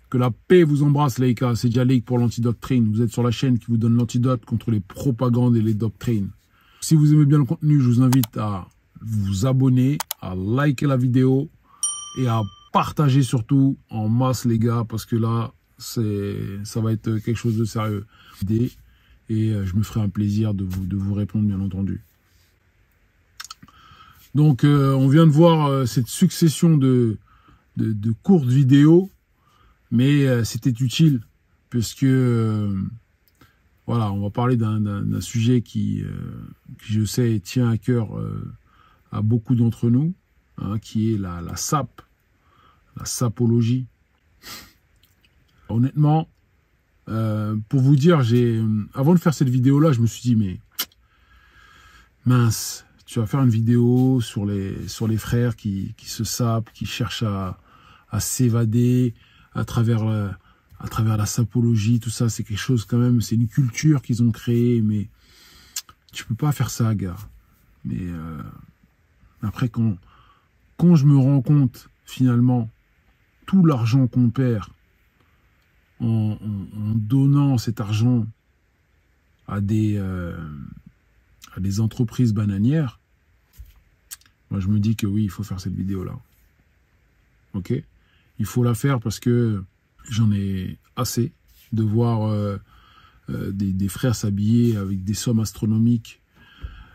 Que la paix vous embrasse, Laïka. C'est Djalik pour l'antidoctrine. Vous êtes sur la chaîne qui vous donne l'antidote contre les propagandes et les doctrines. Si vous aimez bien le contenu, je vous invite à vous abonner, à liker la vidéo et à partager surtout en masse, les gars, parce que là, ça va être quelque chose de sérieux. Et je me ferai un plaisir de vous répondre, bien entendu. Donc, on vient de voir cette succession de courtes vidéos. Mais c'était utile, puisque voilà, on va parler d'un sujet qui, je sais, tient à cœur à beaucoup d'entre nous, hein, qui est la SAP, la sapologie. Honnêtement, pour vous dire, avant de faire cette vidéo-là, je me suis dit, mais mince, tu vas faire une vidéo sur les frères qui se sapent, qui cherchent à s'évader, à travers la sapologie, tout ça, c'est quelque chose quand même, c'est une culture qu'ils ont créée, mais tu peux pas faire ça, gars. Mais après, quand je me rends compte, finalement, tout l'argent qu'on perd en donnant cet argent à des entreprises bananières, moi je me dis que oui, il faut faire cette vidéo-là. Ok ? Il faut la faire parce que j'en ai assez de voir des frères s'habiller avec des sommes astronomiques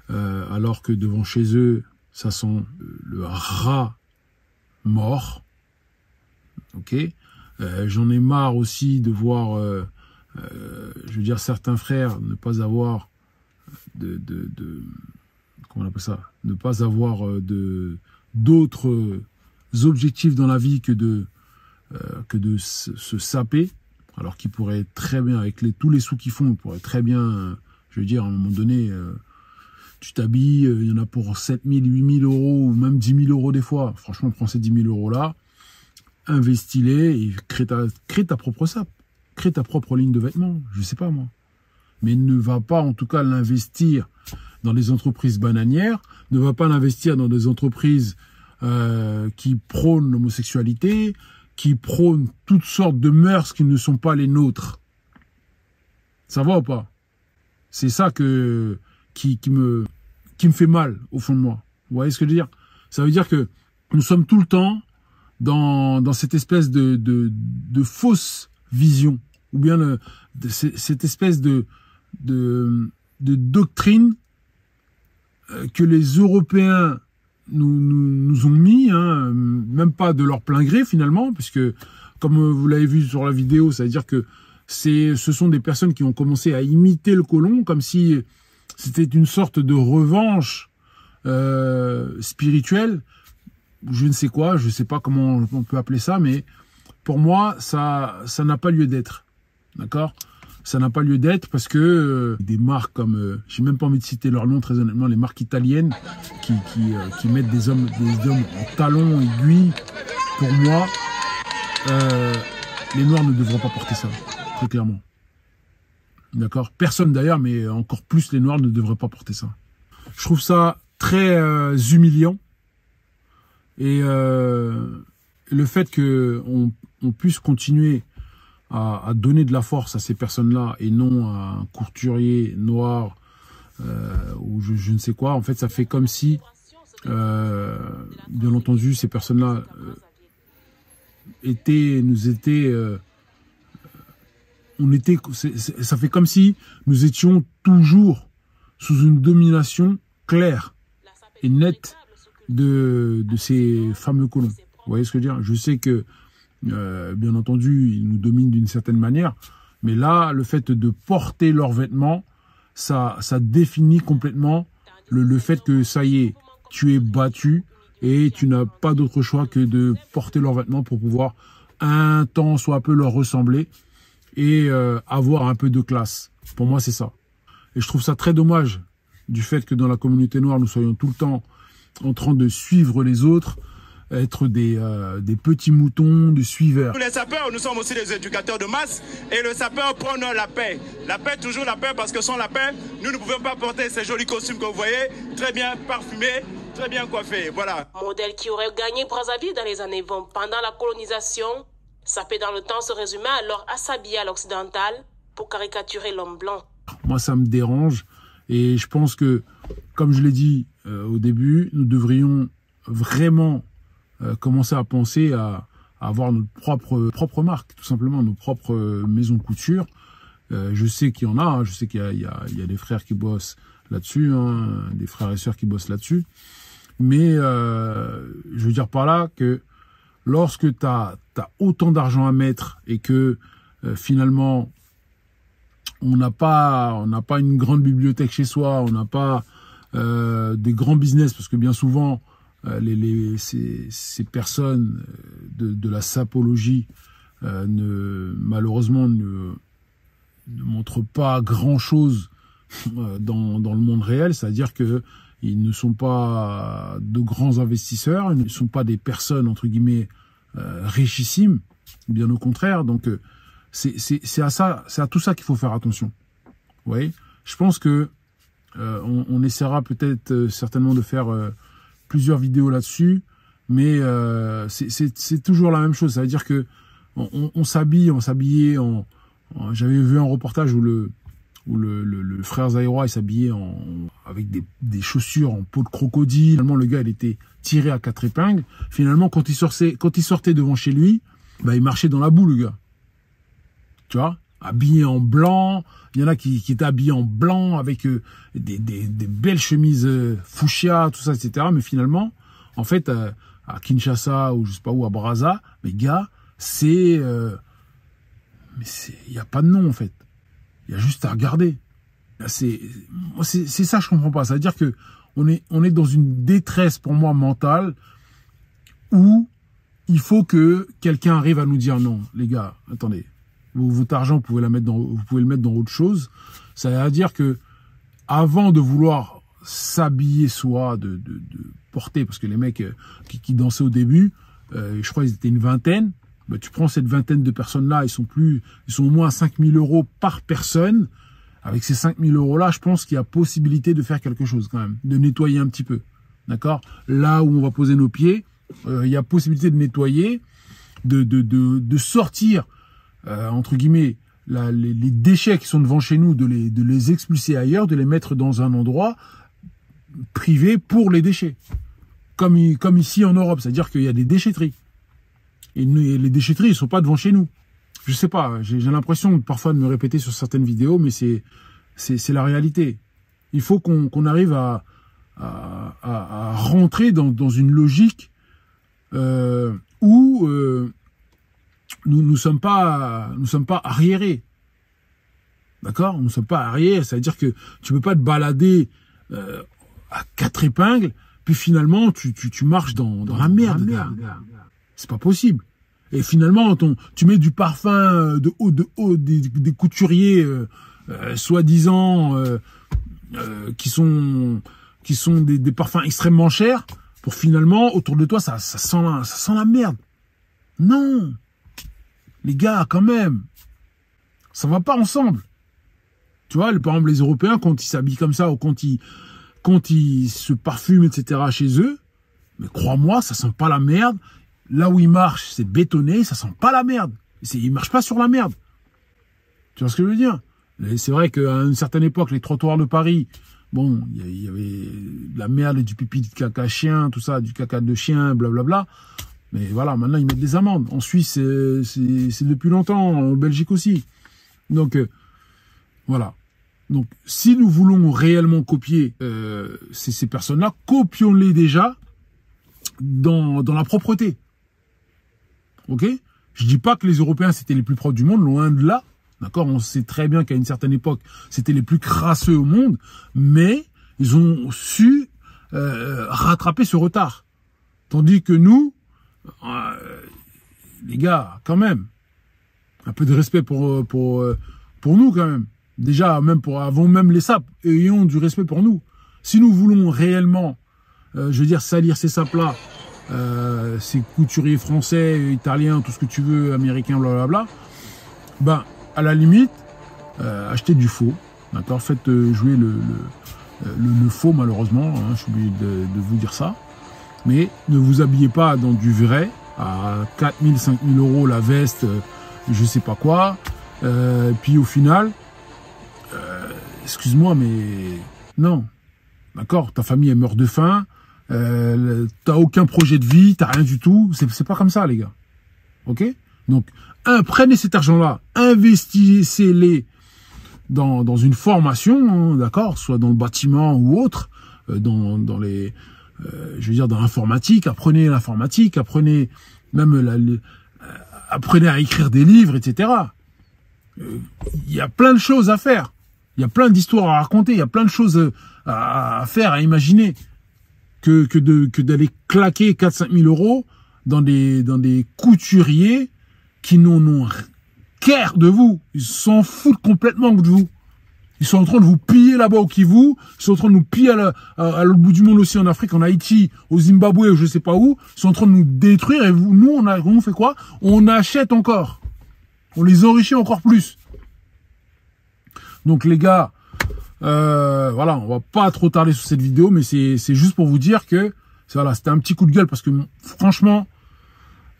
alors que devant chez eux, ça sent le rat mort. Ok. J'en ai marre aussi de voir, je veux dire, certains frères ne pas avoir comment on appelle ça, ne pas avoir d'autres objectifs dans la vie que de se saper, alors qu'ils pourraient très bien, avec tous les sous qu'ils font, ils pourraient très bien, je veux dire, à un moment donné, tu t'habilles, il y en a pour 7 000, 8 000 euros, ou même 10 000 euros des fois. Franchement, prends ces 10 000 euros-là, investis-les et crée ta propre sape, crée ta propre ligne de vêtements, je sais pas moi. Mais ne va pas, en tout cas, l'investir dans des entreprises bananières, ne va pas l'investir dans des entreprises qui prônent l'homosexualité, qui prônent toutes sortes de mœurs qui ne sont pas les nôtres. Ça va ou pas? C'est ça qui me fait mal au fond de moi. Vous voyez ce que je veux dire? Ça veut dire que nous sommes tout le temps dans cette espèce de fausse vision, ou bien cette espèce de doctrine que les Européens nous ont mis, hein, même pas de leur plein gré finalement, puisque comme vous l'avez vu sur la vidéo, ça veut dire que ce sont des personnes qui ont commencé à imiter le colon, comme si c'était une sorte de revanche spirituelle, je ne sais quoi, je ne sais pas comment on peut appeler ça, mais pour moi, ça n'a pas lieu d'être, d'accord? Ça n'a pas lieu d'être parce que des marques comme, j'ai même pas envie de citer leur nom très honnêtement, les marques italiennes qui mettent des hommes en talons aiguilles, pour moi, les Noirs ne devraient pas porter ça, très clairement. D'accord? Personne d'ailleurs, mais encore plus les Noirs ne devraient pas porter ça. Je trouve ça très humiliant et le fait qu'on puisse continuer à donner de la force à ces personnes-là et non à un courturier noir ou je ne sais quoi. En fait, ça fait comme si, bien entendu, ces personnes-là ça fait comme si nous étions toujours sous une domination claire et nette de ces fameux colons. Vous voyez ce que je veux dire? Je sais que bien entendu, ils nous dominent d'une certaine manière, mais là, le fait de porter leurs vêtements, ça définit complètement le fait que ça y est, tu es battu et tu n'as pas d'autre choix que de porter leurs vêtements pour pouvoir un temps soit peu leur ressembler et avoir un peu de classe. Pour moi, c'est ça. Et je trouve ça très dommage du fait que dans la communauté noire, nous soyons tout le temps en train de suivre les autres, être des petits moutons, des suiveurs. Nous les sapeurs, nous sommes aussi des éducateurs de masse et le sapeur prône la paix. La paix, toujours la paix, parce que sans la paix, nous ne pouvons pas porter ces jolis costumes que vous voyez, très bien parfumés, très bien coiffés, voilà. Modèle qui aurait gagné Brazzaville dans les années 20 pendant la colonisation, Sapé dans le temps se résumait alors à s'habiller à l'occidental pour caricaturer l'homme blanc. Moi, ça me dérange et je pense que, comme je l'ai dit au début, nous devrions vraiment commencer à penser à avoir notre propre marque, tout simplement, nos propres maisons de couture. Je sais qu'il y en a, hein, je sais qu'il y a des frères qui bossent là-dessus, hein, des frères et sœurs qui bossent là-dessus. Mais je veux dire par là que lorsque tu as autant d'argent à mettre et que finalement on n'a pas une grande bibliothèque chez soi, on n'a pas des grands business, parce que bien souvent ces personnes de la sapologie malheureusement ne montrent pas grand chose dans le monde réel, c'est-à-dire que ils ne sont pas de grands investisseurs, ils ne sont pas des personnes entre guillemets richissimes, bien au contraire. Donc c'est à tout ça qu'il faut faire attention. Vous voyez, je pense que on essaiera peut-être certainement de faire plusieurs vidéos là-dessus, mais c'est toujours la même chose. Ça veut dire que on s'habillait j'avais vu un reportage où le frère Zaïrois, il s'habillait avec des chaussures en peau de crocodile. Finalement, le gars, il était tiré à 4 épingles. Finalement, quand il sortait devant chez lui, bah, il marchait dans la boue, le gars. Tu vois, habillé en blanc. Il y en a qui étaient habillés en blanc avec des belles chemises fuchsia, tout ça, etc. Mais finalement, en fait, à Kinshasa ou je sais pas où, à Brazza, les gars, il y a pas de nom, en fait. Il y a juste à regarder. C'est ça, je comprends pas. C'est-à-dire que on est dans une détresse, pour moi, mentale, où il faut que quelqu'un arrive à nous dire non, les gars, attendez, votre argent, vous pouvez le mettre dans autre chose. Ça veut dire que avant de vouloir s'habiller, soit de porter, parce que les mecs qui dansaient au début, je crois qu'ils étaient une vingtaine. Ben, tu prends cette vingtaine de personnes-là, ils sont au moins à 5 000 € par personne. Avec ces 5 000 € là, je pense qu'il y a possibilité de faire quelque chose quand même, de nettoyer un petit peu. D'accord? Là où on va poser nos pieds, il y a possibilité de nettoyer, de sortir, entre guillemets, les déchets qui sont devant chez nous, de les expulser ailleurs, de les mettre dans un endroit privé pour les déchets. Comme ici en Europe, c'est-à-dire qu'il y a des déchetteries. Et les déchetteries, ils sont pas devant chez nous. Je sais pas, j'ai l'impression parfois de me répéter sur certaines vidéos, mais c'est la réalité. Il faut qu'on arrive à rentrer dans une logique où nous sommes pas arriérés. D'accord? Nous ne sommes pas arriérés, c'est-à-dire que tu peux pas te balader à 4 épingles, puis finalement tu marches dans la merde. C'est pas possible. Et finalement, tu mets du parfum de haut des couturiers soi-disant qui sont des parfums extrêmement chers, pour finalement autour de toi ça sent la merde. Non, les gars, quand même, ça va pas ensemble. Tu vois, par exemple les Européens, quand ils s'habillent comme ça ou quand ils se parfument, etc. chez eux, mais crois-moi, ça sent pas la merde. Là où ils marchent, c'est bétonné, ça sent pas la merde. Ils marchent pas sur la merde. Tu vois ce que je veux dire? C'est vrai qu'à une certaine époque, les trottoirs de Paris, bon, il y avait de la merde et du pipi de caca chien, tout ça, du caca de chien, blablabla. Mais voilà, maintenant ils mettent des amendes. En Suisse, c'est depuis longtemps, en Belgique aussi. Donc, voilà. Donc, si nous voulons réellement copier ces personnes-là, copions-les déjà dans la propreté. Ok? Je dis pas que les Européens c'était les plus propres du monde, loin de là. D'accord? On sait très bien qu'à une certaine époque, c'était les plus crasseux au monde, mais ils ont su rattraper ce retard. Tandis que nous, les gars, quand même, Un peu de respect pour nous quand même. Déjà, même avant même les sapes, ayons du respect pour nous. Si nous voulons réellement, je veux dire, salir ces sapes-là, ces couturiers français, italiens, tout ce que tu veux, américains, blablabla, ben, à la limite, achetez du faux, d'accord? Faites jouer le faux, malheureusement, hein, je suis obligé de vous dire ça. Mais ne vous habillez pas dans du vrai, à 4 000, 5 000 euros la veste, je sais pas quoi. Puis au final, excuse-moi, mais non. D'accord, ta famille elle meurt de faim, t'as aucun projet de vie, t'as rien du tout. C'est pas comme ça, les gars. Ok? Donc, prenez cet argent-là, investissez-les dans une formation, hein, d'accord, soit dans le bâtiment ou autre, dans les, je veux dire, dans l'informatique. Apprenez l'informatique, apprenez même apprenez à écrire des livres, etc. Il y a plein de choses à faire. Il y a plein d'histoires à raconter. Il y a plein de choses à faire, à imaginer, que d'aller claquer 4-5 000 euros dans des couturiers qui n'ont qu'air de vous. Ils s'en foutent complètement de vous. Ils sont en train de vous piller là-bas au Kivu. Ils sont en train de nous piller à l'autre bout du monde aussi, en Afrique, en Haïti, au Zimbabwe, ou je sais pas où. Ils sont en train de nous détruire. Et nous, on fait quoi? On achète encore. On les enrichit encore plus. Donc les gars, voilà, on va pas trop tarder sur cette vidéo, mais c'est juste pour vous dire que voilà, c'était un petit coup de gueule parce que franchement,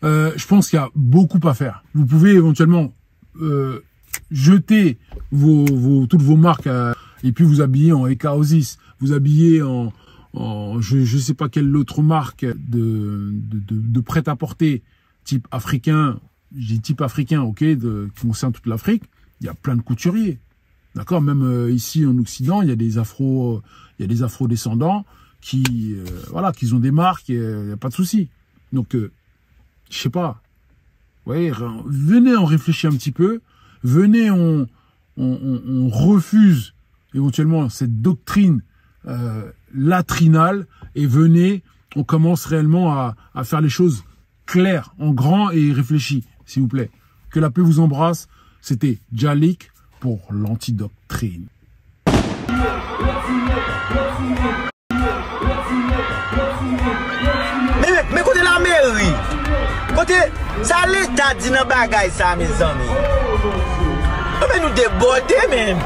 je pense qu'il y a beaucoup à faire. Vous pouvez éventuellement jeter toutes vos marques et puis vous habiller en Ekaosis, vous habiller en je sais pas quelle autre marque de prêt-à-porter type africain. J'ai type africain, ok, qui concerne toute l'Afrique. Il y a plein de couturiers. D'accord, même ici en Occident, il y a des afro-descendants qui, voilà, qui ont des marques, il n'y a pas de souci. Donc, je sais pas. Ouais, venez en réfléchir un petit peu. Venez, on refuse éventuellement cette doctrine latrinale et venez, on commence réellement à faire les choses claires, en grand et réfléchies, s'il vous plaît. Que la paix vous embrasse. C'était Djalik pour l'antidoctrine. Mais côté la mairie, côté ça l'État dit dans bagay ça mes amis. Mais nous déborder même.